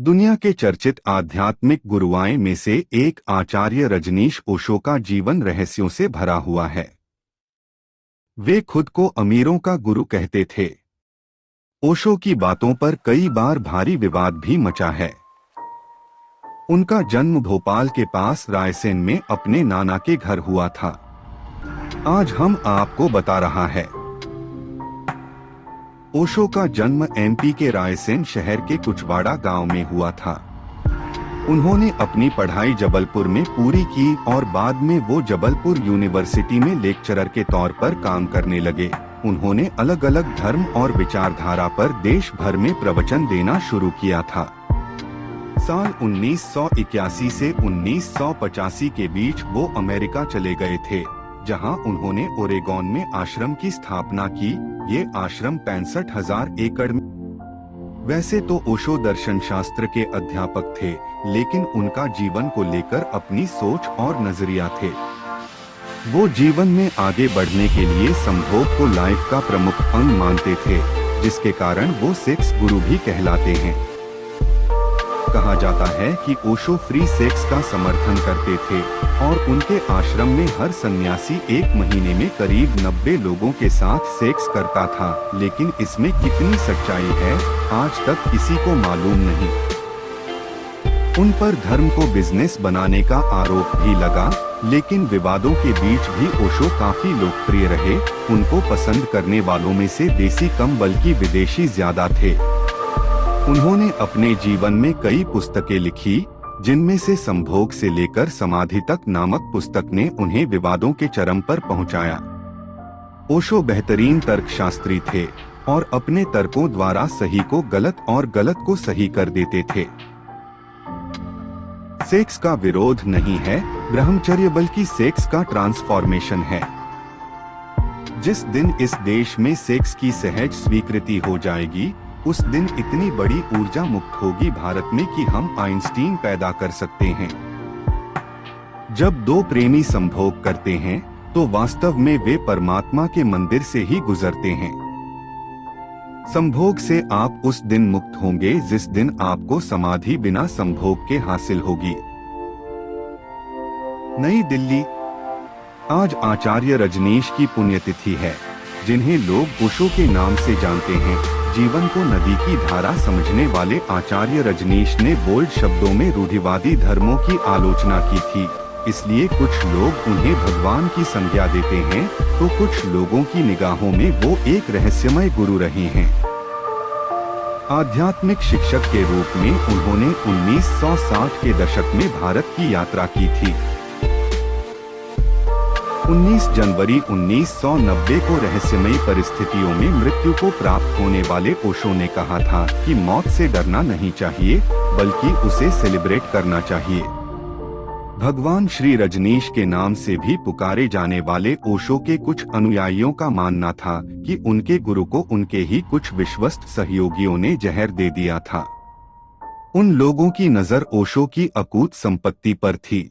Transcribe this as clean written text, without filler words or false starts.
दुनिया के चर्चित आध्यात्मिक गुरुओं में से एक आचार्य रजनीश ओशो का जीवन रहस्यों से भरा हुआ है। वे खुद को अमीरों का गुरु कहते थे। ओशो की बातों पर कई बार भारी विवाद भी मचा है। उनका जन्म भोपाल के पास रायसेन में अपने नाना के घर हुआ था। आज हम आपको बता रहा है। ओशो का जन्म एमपी के रायसेन शहर के कुचवाड़ा गांव में हुआ था। उन्होंने अपनी पढ़ाई जबलपुर में पूरी की और बाद में वो जबलपुर यूनिवर्सिटी में लेक्चरर के तौर पर काम करने लगे। उन्होंने अलग अलग धर्म और विचारधारा पर देश भर में प्रवचन देना शुरू किया था। साल 1981 से 1985 के बीच वो अमेरिका चले गए थे, जहां उन्होंने ओरेगॉन में आश्रम की स्थापना की। ये आश्रम 65,000 एकड़ में। वैसे तो ओशो दर्शन शास्त्र के अध्यापक थे, लेकिन उनका जीवन को लेकर अपनी सोच और नजरिया थे। वो जीवन में आगे बढ़ने के लिए संभोग को लाइफ का प्रमुख अंग मानते थे, जिसके कारण वो सेक्स गुरु भी कहलाते हैं। कहा जाता है कि ओशो फ्री सेक्स का समर्थन करते थे और उनके आश्रम में हर सन्यासी एक महीने में करीब 90 लोगों के साथ सेक्स करता था, लेकिन इसमें कितनी सच्चाई है, आज तक किसी को मालूम नहीं। उन पर धर्म को बिजनेस बनाने का आरोप भी लगा, लेकिन विवादों के बीच भी ओशो काफी लोकप्रिय रहे। उनको पसंद करने वालों में से देसी कम बल्कि विदेशी ज्यादा थे। उन्होंने अपने जीवन में कई पुस्तकें लिखी, जिनमें से संभोग से लेकर समाधि तक नामक पुस्तक ने उन्हें विवादों के चरम पर पहुंचाया। ओशो बेहतरीन तर्कशास्त्री थे और अपने तर्कों द्वारा सही को गलत और गलत को सही कर देते थे। सेक्स का विरोध नहीं है ब्रह्मचर्य, बल्कि सेक्स का ट्रांसफॉर्मेशन है। जिस दिन इस देश में सेक्स की सहज स्वीकृति हो जाएगी, उस दिन इतनी बड़ी ऊर्जा मुक्त होगी भारत में कि हम आइंस्टीन पैदा कर सकते हैं। जब दो प्रेमी संभोग करते हैं तो वास्तव में वे परमात्मा के मंदिर से ही गुजरते हैं। संभोग से आप उस दिन मुक्त होंगे जिस दिन आपको समाधि बिना संभोग के हासिल होगी। नई दिल्ली। आज आचार्य रजनीश की पुण्यतिथि है, जिन्हें लोग ओशो के नाम से जानते हैं। जीवन को नदी की धारा समझने वाले आचार्य रजनीश ने बोल्ड शब्दों में रूढ़िवादी धर्मों की आलोचना की थी, इसलिए कुछ लोग उन्हें भगवान की संज्ञा देते हैं, तो कुछ लोगों की निगाहों में वो एक रहस्यमय गुरु रहे हैं। आध्यात्मिक शिक्षक के रूप में उन्होंने 1960 के दशक में भारत की यात्रा की थी। 19 जनवरी 1990 को रहस्यमयी परिस्थितियों में मृत्यु को प्राप्त होने वाले ओशो ने कहा था कि मौत से डरना नहीं चाहिए, बल्कि उसे सेलिब्रेट करना चाहिए। भगवान श्री रजनीश के नाम से भी पुकारे जाने वाले ओशो के कुछ अनुयायियों का मानना था कि उनके गुरु को उनके ही कुछ विश्वस्त सहयोगियों ने जहर दे दिया था। उन लोगों की नजर ओशो की अकूत संपत्ति पर थी।